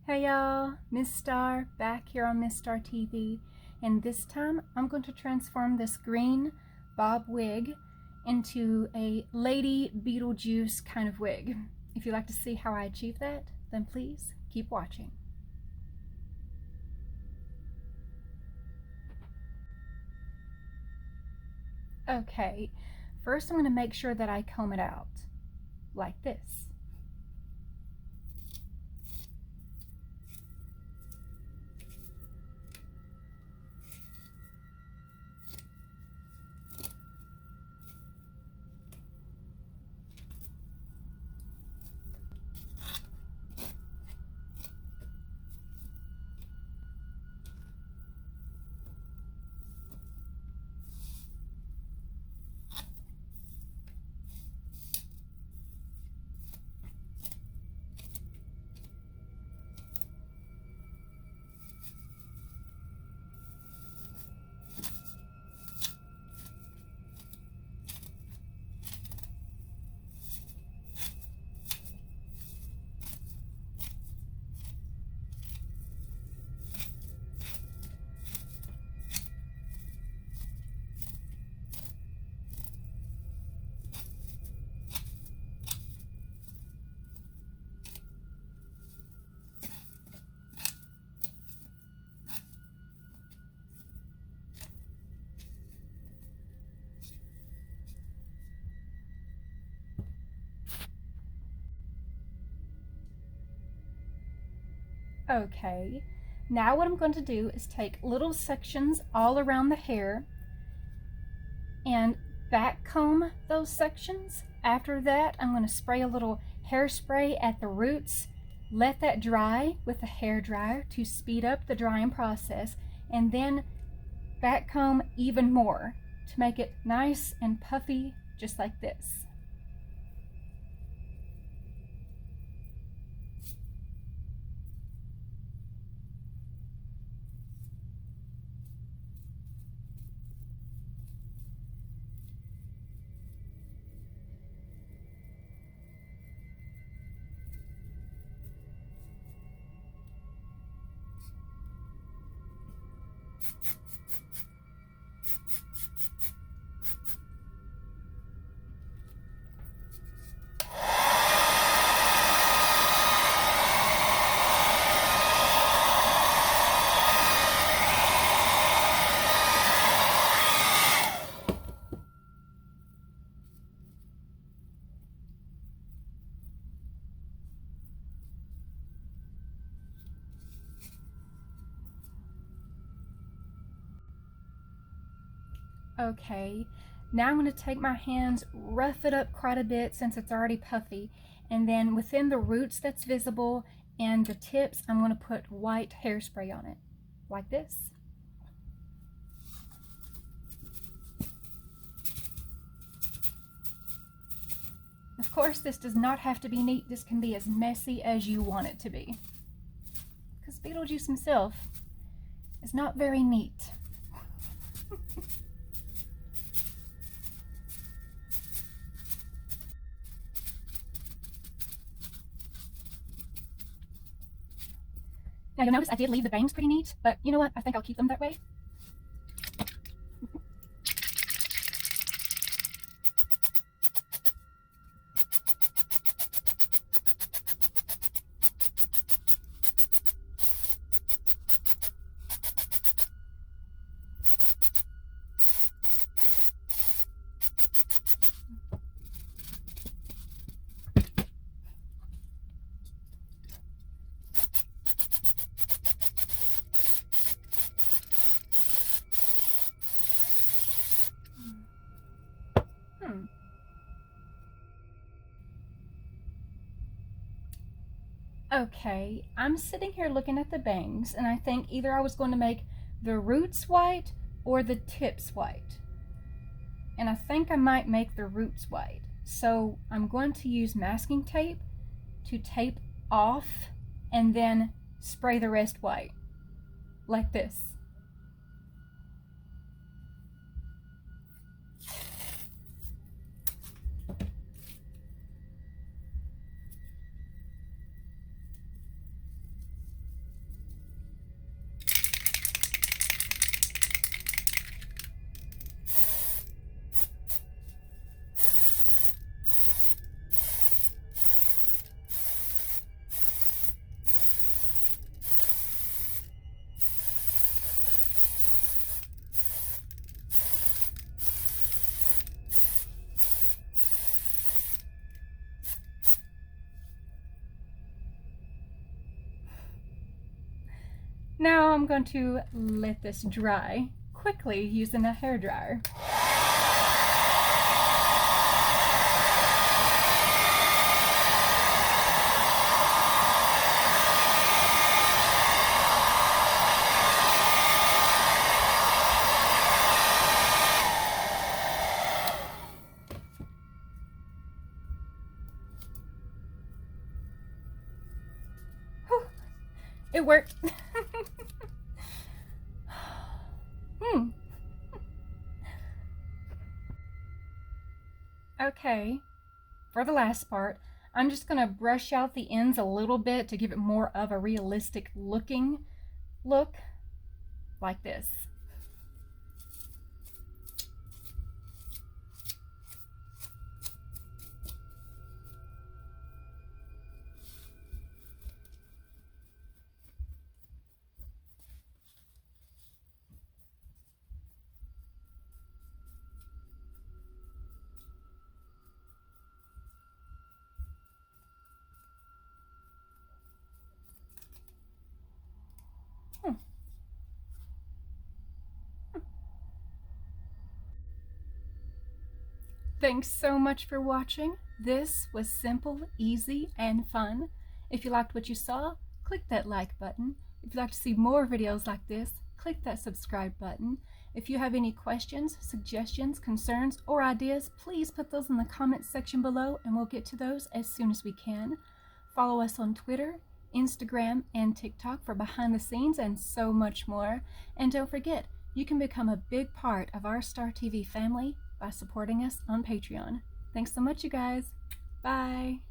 Hey y'all, Miss Star back here on MissStarTv, and this time I'm going to transform this green bob wig into a lady Beetlejuice kind of wig. If you'd like to see how I achieve that, then please keep watching. Okay, first I'm going to make sure that I comb it out, like this. Okay, now what I'm going to do is take little sections all around the hair and back comb those sections. After that, I'm going to spray a little hairspray at the roots, let that dry with a hair dryer to speed up the drying process, and then back comb even more to make it nice and puffy, just like this. Okay, now I'm going to take my hands, rough it up quite a bit since it's already puffy, and then within the roots that's visible and the tips, I'm going to put white hairspray on it, like this. Of course, this does not have to be neat. This can be as messy as you want it to be, because Beetlejuice himself is not very neat. Now you'll notice I did leave the bangs pretty neat, but you know what? I think I'll keep them that way. Okay, I'm sitting here looking at the bangs, and I think either I was going to make the roots white or the tips white. And I think I might make the roots white. So I'm going to use masking tape to tape off and then spray the rest white, like this. Now I'm going to let this dry quickly using a hairdryer. It worked. Okay, for the last part, I'm just going to brush out the ends a little bit to give it more of a realistic looking look, like this. Thanks so much for watching. This was simple, easy, and fun. If you liked what you saw, click that like button. If you'd like to see more videos like this, click that subscribe button. If you have any questions, suggestions, concerns, or ideas, please put those in the comments section below and we'll get to those as soon as we can. Follow us on Twitter, Instagram, and TikTok for behind the scenes and so much more. And don't forget, you can become a big part of our MissStarTv family by supporting us on Patreon. Thanks so much, you guys. Bye.